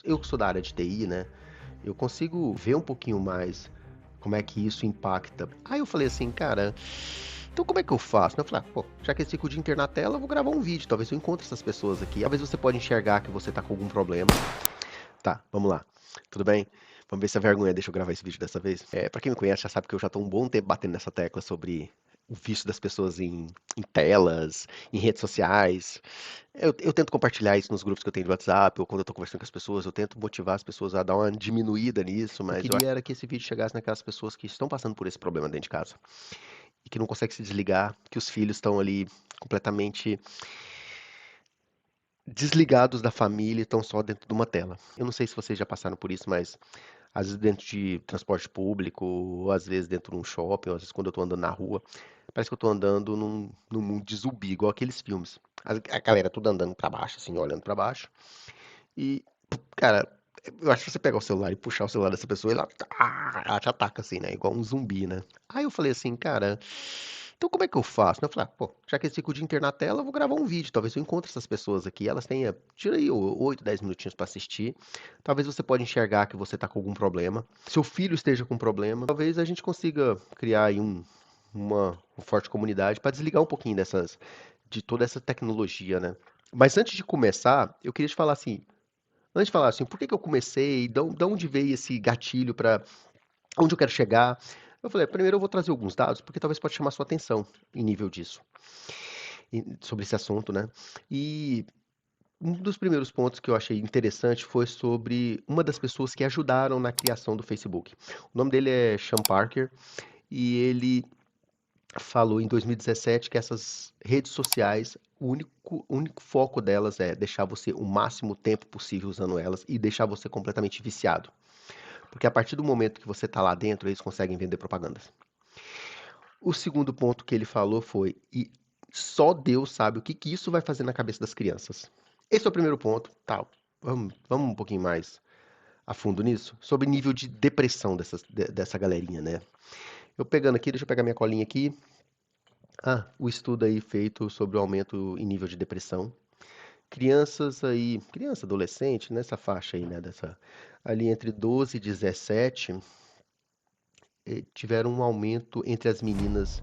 Eu que sou da área de TI, né? Eu consigo ver um pouquinho mais como é que isso impacta. Aí eu falei assim, cara, então como é que eu faço? Eu falei, pô, já que esse fica o dia inteiro na tela, eu vou gravar um vídeo. Talvez eu encontre essas pessoas aqui. Talvez você pode enxergar que você tá com algum problema. Tá, vamos lá. Tudo bem? Vamos ver se a vergonha deixa eu gravar esse vídeo dessa vez. Pra quem me conhece, já sabe que eu já tô um bom tempo batendo nessa tecla sobre o vício das pessoas em telas, em redes sociais. Eu tento compartilhar isso nos grupos que eu tenho de WhatsApp, ou quando eu tô conversando com as pessoas, eu tento motivar as pessoas a dar uma diminuída nisso, mas eu queria era que esse vídeo chegasse naquelas pessoas que estão passando por esse problema dentro de casa e que não conseguem se desligar, que os filhos estão ali completamente desligados da família e estão só dentro de uma tela. Eu não sei se vocês já passaram por isso, mas às vezes dentro de transporte público, ou às vezes dentro de um shopping, ou às vezes quando eu tô andando na rua, parece que eu tô andando num mundo de zumbi, igual aqueles filmes. A galera toda andando pra baixo, assim, olhando pra baixo. E, cara, eu acho que você pegar o celular e puxar o celular dessa pessoa, ela te ataca, assim, né? Igual um zumbi, né? Aí eu falei assim, cara, então como é que eu faço? Eu falei, pô, já que eles ficam o dia inteiro na tela, eu vou gravar um vídeo. Talvez eu encontre essas pessoas aqui. Elas tenham, tira aí 8, 10 minutinhos pra assistir. Talvez você pode enxergar que você tá com algum problema. Seu filho esteja com problema. Talvez a gente consiga criar aí uma forte comunidade para desligar um pouquinho de toda essa tecnologia, né? Mas antes de começar, eu queria te falar assim, antes de falar assim, por que que eu comecei, de onde veio esse gatilho para onde eu quero chegar, eu falei, primeiro eu vou trazer alguns dados, porque talvez pode chamar sua atenção em nível disso, sobre esse assunto, né? E um dos primeiros pontos que eu achei interessante foi sobre uma das pessoas que ajudaram na criação do Facebook. O nome dele é Sean Parker e ele falou em 2017 que essas redes sociais, o único foco delas é deixar você o máximo tempo possível usando elas e deixar você completamente viciado. Porque a partir do momento que você está lá dentro, eles conseguem vender propagandas. O segundo ponto que ele falou foi, e só Deus sabe o que que isso vai fazer na cabeça das crianças. Esse é o primeiro ponto, tá? Vamos um pouquinho mais a fundo nisso, sobre nível de depressão dessa galerinha, né? Eu pegando aqui, deixa eu pegar minha colinha aqui. Ah, o estudo aí feito sobre o aumento em nível de depressão. Crianças aí, criança, adolescente, nessa faixa aí, né, ali entre 12 e 17, tiveram um aumento entre as meninas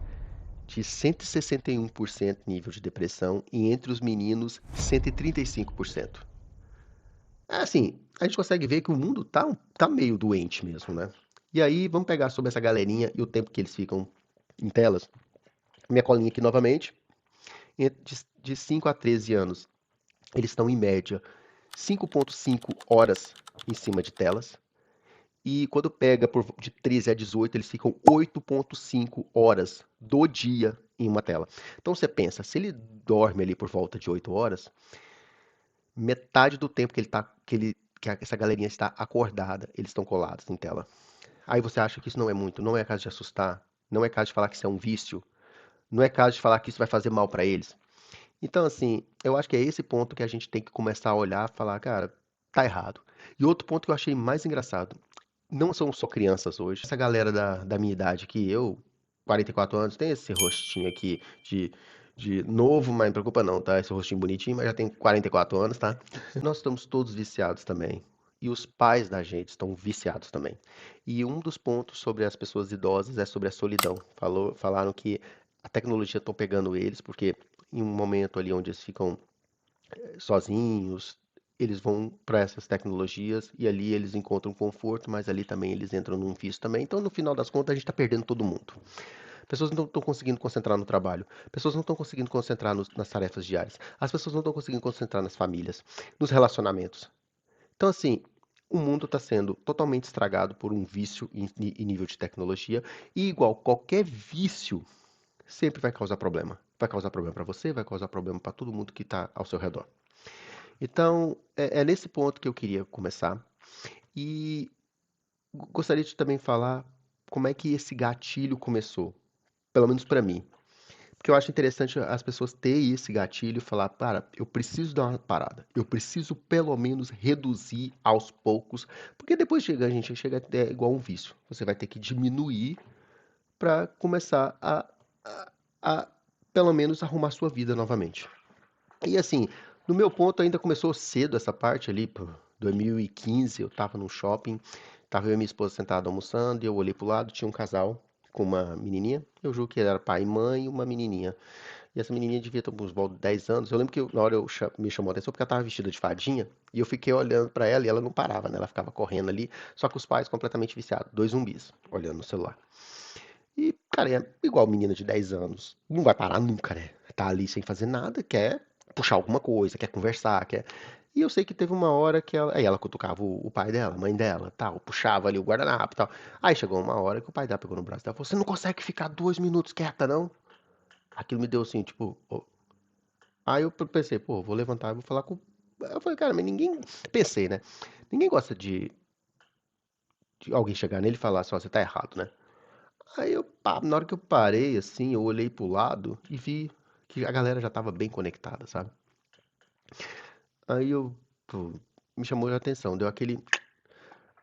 de 161% nível de depressão e entre os meninos 135%. Assim, a gente consegue ver que o mundo tá meio doente mesmo, né? E aí, vamos pegar sobre essa galerinha e o tempo que eles ficam em telas. Minha colinha aqui novamente, de 5 a 13 anos, eles estão em média 5,5 horas em cima de telas. E quando pega de 13 a 18, eles ficam 8,5 horas do dia em uma tela. Então você pensa, se ele dorme ali por volta de 8 horas, metade do tempo que essa galerinha está acordada, eles estão colados em tela. Aí você acha que isso não é muito, não é caso de assustar, não é caso de falar que isso é um vício, não é caso de falar que isso vai fazer mal para eles. Então, assim, eu acho que é esse ponto que a gente tem que começar a olhar e falar, cara, tá errado. E outro ponto que eu achei mais engraçado, não são só crianças hoje. Essa galera da minha idade que eu, 44 anos, tem esse rostinho aqui de novo, mas não preocupa não, tá? Esse rostinho bonitinho, mas já tem 44 anos, tá? Nós estamos todos viciados também. E os pais da gente estão viciados também. E um dos pontos sobre as pessoas idosas é sobre a solidão. Falaram que a tecnologia está pegando eles, porque em um momento ali onde eles ficam sozinhos, eles vão para essas tecnologias e ali eles encontram conforto, mas ali também eles entram num vício também. Então, no final das contas, a gente está perdendo todo mundo. Pessoas não estão conseguindo concentrar no trabalho, pessoas não estão conseguindo concentrar nas tarefas diárias, as pessoas não estão conseguindo concentrar nas famílias, nos relacionamentos. Então, assim, o mundo está sendo totalmente estragado por um vício em nível de tecnologia e, igual qualquer vício, sempre vai causar problema. Vai causar problema para você, vai causar problema para todo mundo que está ao seu redor. Então, é nesse ponto que eu queria começar. E gostaria de também falar como é que esse gatilho começou, pelo menos para mim. Porque eu acho interessante as pessoas terem esse gatilho e falar, cara, eu preciso dar uma parada. Eu preciso pelo menos reduzir aos poucos. Porque depois a gente chega até igual um vício. Você vai ter que diminuir para começar a pelo menos arrumar sua vida novamente. E assim, no meu ponto ainda começou cedo essa parte ali, pô, 2015, eu tava num shopping, tava eu e minha esposa sentada almoçando, e eu olhei pro lado, tinha um casal com uma menininha. Eu julgo que era pai e mãe e uma menininha. E essa menininha devia ter uns 10 anos. Eu lembro que na hora me chamou a atenção porque ela tava vestida de fadinha, e eu fiquei olhando pra ela e ela não parava, né? Ela ficava correndo ali, só que os pais completamente viciados, dois zumbis, olhando no celular. E, cara, é igual menina de 10 anos. Não vai parar nunca, né? Tá ali sem fazer nada, quer puxar alguma coisa, quer conversar, quer. E eu sei que teve uma hora que ela. Aí ela cutucava o pai dela, a mãe dela, tal, puxava ali o guardanapo e tal. Aí chegou uma hora que o pai dela pegou no braço dela e falou: Você não consegue ficar 2 minutos quieta, não? Aquilo me deu assim, tipo. Aí eu pensei, pô, vou levantar e vou falar com. Eu falei, cara, mas ninguém. Pensei, né? Ninguém gosta de alguém chegar nele e falar assim, ó, você tá errado, né? Aí na hora que eu parei, assim, eu olhei pro lado e vi que a galera já tava bem conectada, sabe? Aí pô, me chamou a atenção, deu aquele.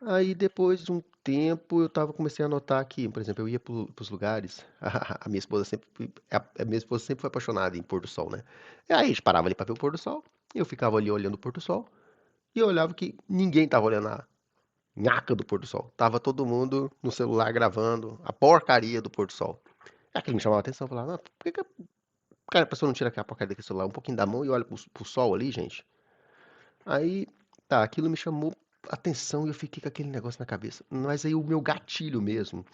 Aí depois de um tempo comecei a notar que, por exemplo, eu ia pros lugares, a minha esposa sempre, a minha esposa sempre foi apaixonada em pôr do sol, né? E aí a gente parava ali pra ver o pôr do sol, eu ficava ali olhando o pôr do sol, e eu olhava que ninguém tava olhando a nhaca do pôr do sol. Tava todo mundo no celular gravando a porcaria do pôr do sol. É aquilo que me chamava a atenção, eu falava, por que que cara, a pessoa não tira aquela porcaria daquele celular um pouquinho da mão e olha pro sol ali, gente? Aí, tá, aquilo me chamou atenção e eu fiquei com aquele negócio na cabeça. Mas aí o meu gatilho mesmo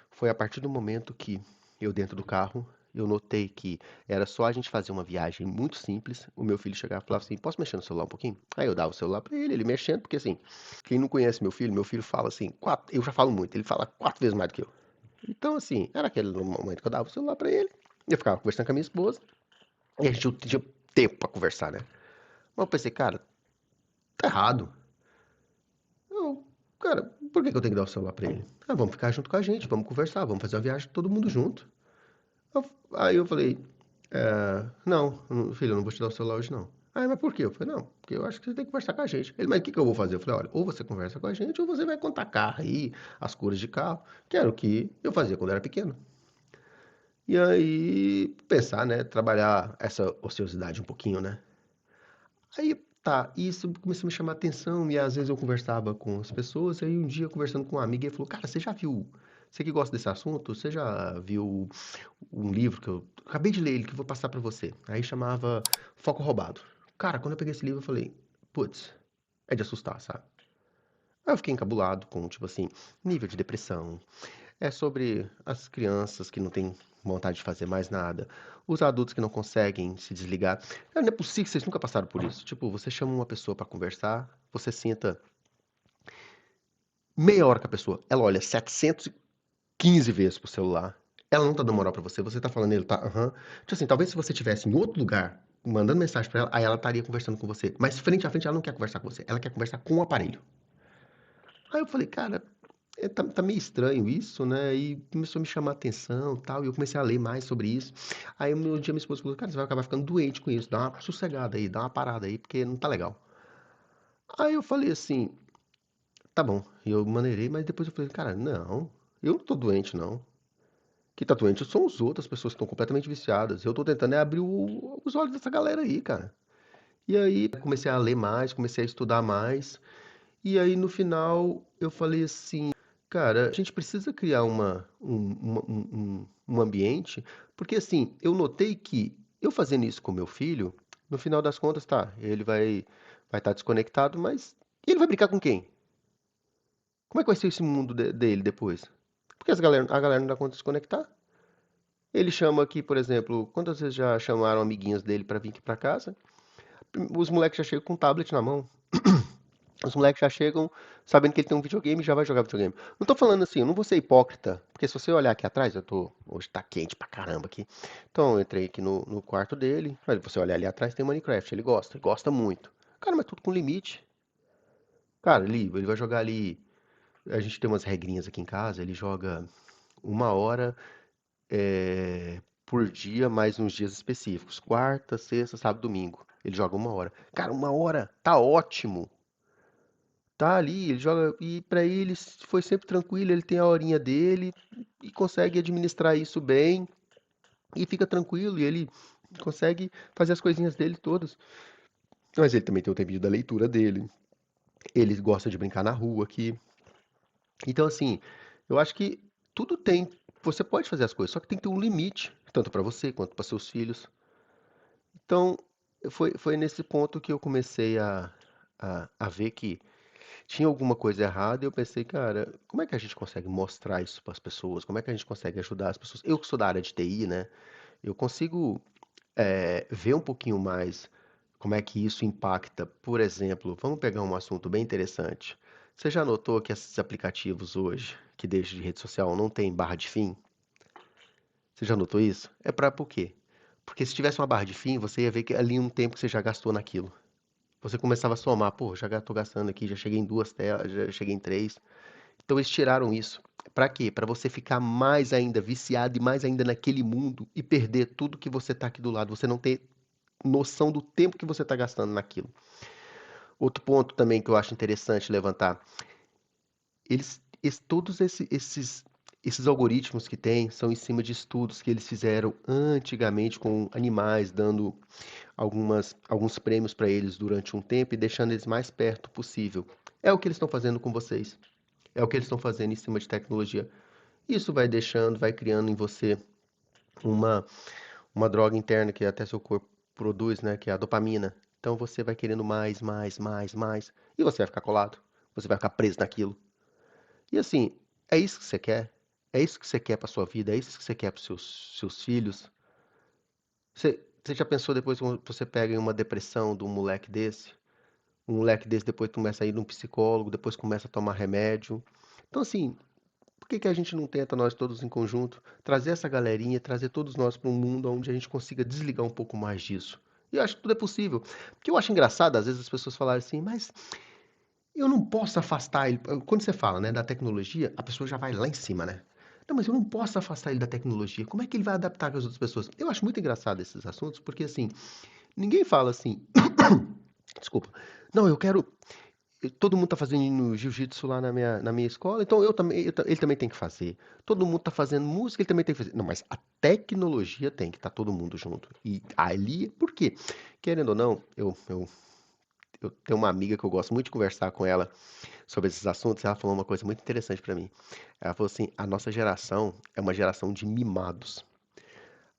foi a partir do momento que eu dentro do carro, eu notei que era só a gente fazer uma viagem muito simples. O meu filho chegava e falava assim: Posso mexer no celular um pouquinho? Aí eu dava o celular pra ele mexendo, porque assim, quem não conhece meu filho fala assim, eu já falo muito, ele fala 4 vezes mais do que eu. Então, assim, era aquele momento que eu dava o celular pra ele, eu ficava conversando com a minha esposa, e a gente não tinha tempo pra conversar, né? Mas eu pensei, cara, tá errado. Eu, cara, por que que eu tenho que dar o celular pra ele? Ah, vamos ficar junto com a gente, vamos conversar, vamos fazer uma viagem todo mundo junto. Aí eu falei, não, filho, eu não vou te dar o celular hoje não. Ah, mas por quê? Eu falei, não, porque eu acho que você tem que conversar com a gente. Ele, mas o que que eu vou fazer? Eu falei, olha, ou você conversa com a gente, ou você vai contar carro aí, as cores de carro, que era o que eu fazia quando eu era pequeno. E aí, pensar, né, trabalhar essa ociosidade um pouquinho, né? Aí, tá, isso começou a me chamar a atenção e às vezes eu conversava com as pessoas, aí um dia conversando com uma amiga, ele falou, cara, você já viu, você que gosta desse assunto, você já viu um livro que eu acabei de ler ele, que eu vou passar pra você. Aí chamava Foco Roubado. Cara, quando eu peguei esse livro, eu falei, putz, é de assustar, sabe? Aí eu fiquei encabulado com, tipo assim, nível de depressão, é sobre as crianças que não têm vontade de fazer mais nada, os adultos que não conseguem se desligar. Cara, não é possível que vocês nunca passaram por isso. Tipo, você chama uma pessoa pra conversar, você senta meia hora com a pessoa, ela olha 715 vezes pro celular, ela não tá dando moral pra você, você tá falando, ele tá, aham. Tipo assim, talvez se você estivesse em outro lugar, mandando mensagem pra ela, aí ela estaria conversando com você. Mas frente a frente ela não quer conversar com você, ela quer conversar com o aparelho. Aí eu falei, cara, tá meio estranho isso, né? E começou a me chamar a atenção e tal. E eu comecei a ler mais sobre isso. Aí um dia minha esposa falou, cara, você vai acabar ficando doente com isso. Dá uma sossegada aí, dá uma parada aí, porque não tá legal. Aí eu falei assim, tá bom. E eu maneirei, mas depois eu falei, cara, não, eu não tô doente, não. Quem tá doente são os outros, as pessoas que estão completamente viciadas. Eu tô tentando abrir os olhos dessa galera aí, cara. E aí comecei a ler mais, comecei a estudar mais. E aí no final eu falei assim, cara, a gente precisa criar um ambiente, porque assim, eu notei que eu fazendo isso com meu filho, no final das contas, tá, ele vai estar desconectado, mas ele vai brincar com quem? Como é que vai ser esse mundo dele depois? Porque a galera não dá conta de desconectar. Ele chama aqui, por exemplo, quantas vezes já chamaram amiguinhos dele pra vir aqui pra casa? Os moleques já chegam com um tablet na mão. Os moleques já chegam sabendo que ele tem um videogame e já vai jogar videogame. Não tô falando assim, eu não vou ser hipócrita, porque se você olhar aqui atrás, hoje tá quente pra caramba aqui. Então eu entrei aqui no quarto dele, aí você olhar ali atrás tem Minecraft, ele gosta muito. Cara, mas tudo com limite. Cara, ele vai jogar ali, a gente tem umas regrinhas aqui em casa, ele joga 1 hora por dia, mais uns dias específicos. Quarta, sexta, sábado, domingo. Ele joga 1 hora. Cara, 1 hora, tá ótimo. Tá ali, ele joga. E pra ele foi sempre tranquilo, ele tem a horinha dele e consegue administrar isso bem. E fica tranquilo, e ele consegue fazer as coisinhas dele todas. Mas ele também tem o tempinho da leitura dele. Ele gosta de brincar na rua aqui. Então, assim, eu acho que tudo tem. Você pode fazer as coisas, só que tem que ter um limite, tanto para você quanto para seus filhos. Então, foi nesse ponto que eu comecei a ver que tinha alguma coisa errada e eu pensei, cara, como é que a gente consegue mostrar isso para as pessoas? Como é que a gente consegue ajudar as pessoas? Eu que sou da área de TI, né? Eu consigo ver um pouquinho mais como é que isso impacta. Por exemplo, vamos pegar um assunto bem interessante. Você já notou que esses aplicativos hoje, que deixam de rede social, não tem barra de fim? Você já notou isso? É para por quê? Porque se tivesse uma barra de fim, você ia ver que ali um tempo que você já gastou naquilo. Você começava a somar, pô, já estou gastando aqui, já cheguei em duas telas, já cheguei em três. Então eles tiraram isso. Para quê? Para você ficar mais ainda viciado e mais ainda naquele mundo e perder tudo que você tá aqui do lado. Você não ter noção do tempo que você está gastando naquilo. Outro ponto também que eu acho interessante levantar, todos esses algoritmos que tem são em cima de estudos que eles fizeram antigamente com animais, dando alguns prêmios para eles durante um tempo e deixando eles mais perto possível. É o que eles estão fazendo com vocês. É o que eles estão fazendo em cima de tecnologia. Isso vai deixando, vai criando em você uma, uma droga interna que até seu corpo produz, né? Que é a dopamina. Então você vai querendo mais, mais, mais, mais. E você vai ficar colado. Você vai ficar preso naquilo. E assim, é isso que você quer? É isso que você quer para sua vida? É isso que você quer para seus filhos? Você já pensou depois quando você pega em uma depressão de um moleque desse? Um moleque desse depois começa a ir num psicólogo, depois começa a tomar remédio. Então, assim, por que que a gente não tenta, nós todos em conjunto, trazer essa galerinha, trazer todos nós para um mundo onde a gente consiga desligar um pouco mais disso? E eu acho que tudo é possível. Porque eu acho engraçado, às vezes, as pessoas falarem assim, mas eu não posso afastar ele. Quando você fala, né, da tecnologia, a pessoa já vai lá em cima, né? Não, mas eu não posso afastar ele da tecnologia. Como é que ele vai adaptar com as outras pessoas? Eu acho muito engraçado esses assuntos, porque assim, ninguém fala assim, desculpa, não, eu quero. Todo mundo tá fazendo jiu-jitsu lá na minha escola, então eu também, ele também tem que fazer. Todo mundo tá fazendo música, ele também tem que fazer. Não, mas a tecnologia tem que estar todo mundo junto. E ali, por quê? Querendo ou não, eu tenho uma amiga que eu gosto muito de conversar com ela sobre esses assuntos, ela falou uma coisa muito interessante pra mim. Ela falou assim: a nossa geração é uma geração de mimados.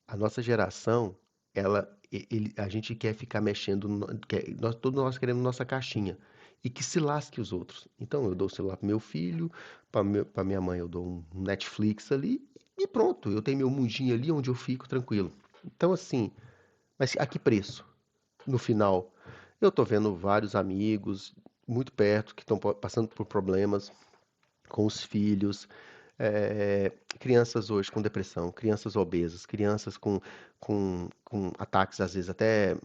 A nossa geração, a gente quer ficar mexendo, todos nós queremos nossa caixinha. E que se lasque os outros. Então eu dou o celular pro meu filho, pra minha mãe eu dou um Netflix ali e pronto, eu tenho meu mundinho ali onde eu fico tranquilo. Então assim, mas a que preço? No final, eu tô vendo vários amigos muito perto que estão passando por problemas com os filhos, crianças hoje com depressão, crianças obesas, crianças com ataques, às vezes, até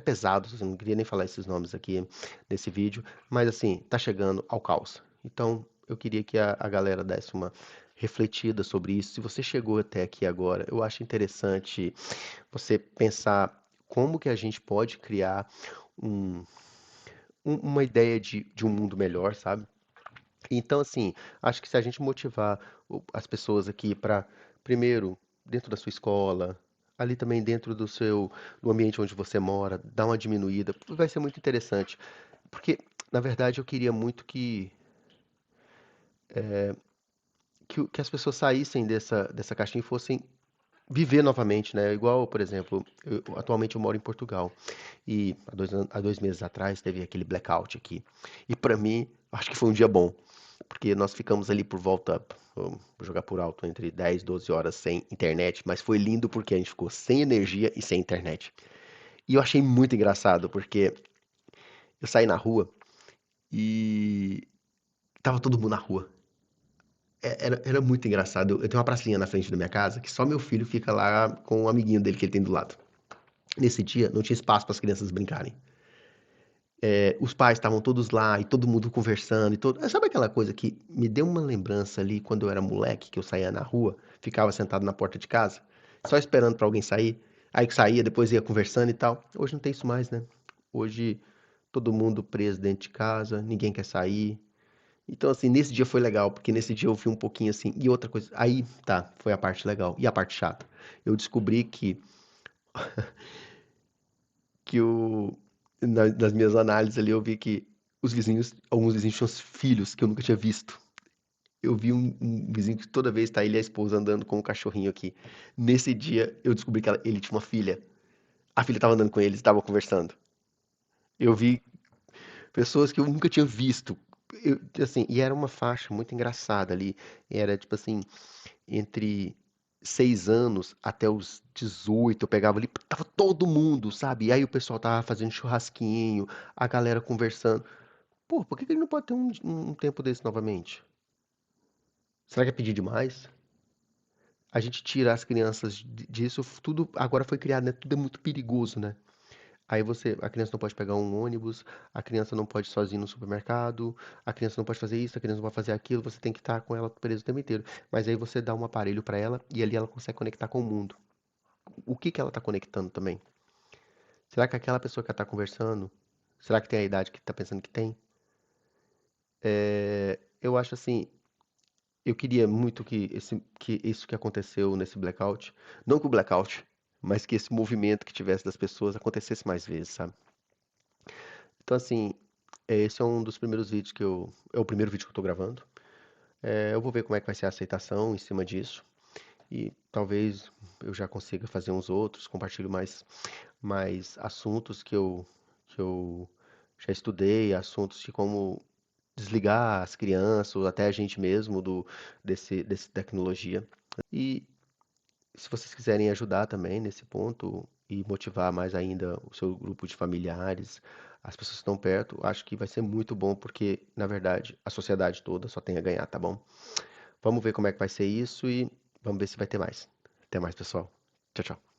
pesados, eu não queria nem falar esses nomes aqui nesse vídeo, mas assim, tá chegando ao caos. Então, eu queria que a galera desse uma refletida sobre isso. Se você chegou até aqui agora, eu acho interessante você pensar como que a gente pode criar um- uma ideia de um mundo melhor, sabe? Então, assim, acho que se a gente motivar as pessoas aqui para, primeiro, dentro da sua escola, ali também dentro do ambiente onde você mora, dar uma diminuída, vai ser muito interessante. Porque, na verdade, eu queria muito que as pessoas saíssem dessa caixinha e fossem viver novamente, né? Igual, por exemplo, atualmente eu moro em Portugal e há 2 meses atrás teve aquele blackout aqui. E para mim, acho que foi um dia bom, porque nós ficamos ali por volta, vou jogar por alto, entre 10 e 12 horas sem internet, mas foi lindo porque a gente ficou sem energia e sem internet. E eu achei muito engraçado, porque eu saí na rua e tava todo mundo na rua. Era muito engraçado. Eu tenho uma pracinha na frente da minha casa que só meu filho fica lá com o amiguinho dele que ele tem do lado. Nesse dia, não tinha espaço para as crianças brincarem. Os pais estavam todos lá e todo mundo conversando e todo. Sabe aquela coisa que me deu uma lembrança ali quando eu era moleque, que eu saía na rua, ficava sentado na porta de casa, só esperando pra alguém sair, aí que saía, depois ia conversando e tal. Hoje não tem isso mais, né? Hoje todo mundo preso dentro de casa, ninguém quer sair. Então, assim, nesse dia foi legal, porque nesse dia eu vi um pouquinho assim. E outra coisa, aí tá, foi a parte legal. E a parte chata? Eu descobri que o nas minhas análises ali, eu vi que alguns vizinhos tinham filhos que eu nunca tinha visto. Eu vi um vizinho que toda vez tá ele e a esposa andando com o cachorrinho aqui. Nesse dia, eu descobri que ele tinha uma filha. A filha tava andando com eles, tava conversando. Eu vi pessoas que eu nunca tinha visto. Assim, e era uma faixa muito engraçada ali. Era tipo assim, entre 6 anos até os 18, eu pegava ali, tava todo mundo, sabe? E aí o pessoal tava fazendo churrasquinho, a galera conversando. Pô, por que que ele não pode ter um tempo desse novamente? Será que é pedir demais? A gente tira as crianças disso, tudo agora foi criado, né? Tudo é muito perigoso, né? Aí a criança não pode pegar um ônibus, a criança não pode ir sozinha no supermercado, a criança não pode fazer isso, a criança não pode fazer aquilo, você tem que estar com ela presa o tempo inteiro. Mas aí você dá um aparelho pra ela e ali ela consegue conectar com o mundo. O que que ela tá conectando também? Será que aquela pessoa que ela tá conversando, será que tem a idade que tá pensando que tem? Eu acho assim, eu queria muito que isso que aconteceu nesse blackout, não que o blackout, mas que esse movimento que tivesse das pessoas acontecesse mais vezes, sabe? Então, assim, esse é um dos primeiros vídeos é o primeiro vídeo que eu tô gravando. Eu vou ver como é que vai ser a aceitação em cima disso. E talvez eu já consiga fazer uns outros, compartilho mais assuntos que eu já estudei, assuntos de como desligar as crianças, ou até a gente mesmo desse tecnologia. E se vocês quiserem ajudar também nesse ponto e motivar mais ainda o seu grupo de familiares, as pessoas que estão perto, acho que vai ser muito bom porque, na verdade, a sociedade toda só tem a ganhar, tá bom? Vamos ver como é que vai ser isso e vamos ver se vai ter mais. Até mais, pessoal. Tchau, tchau.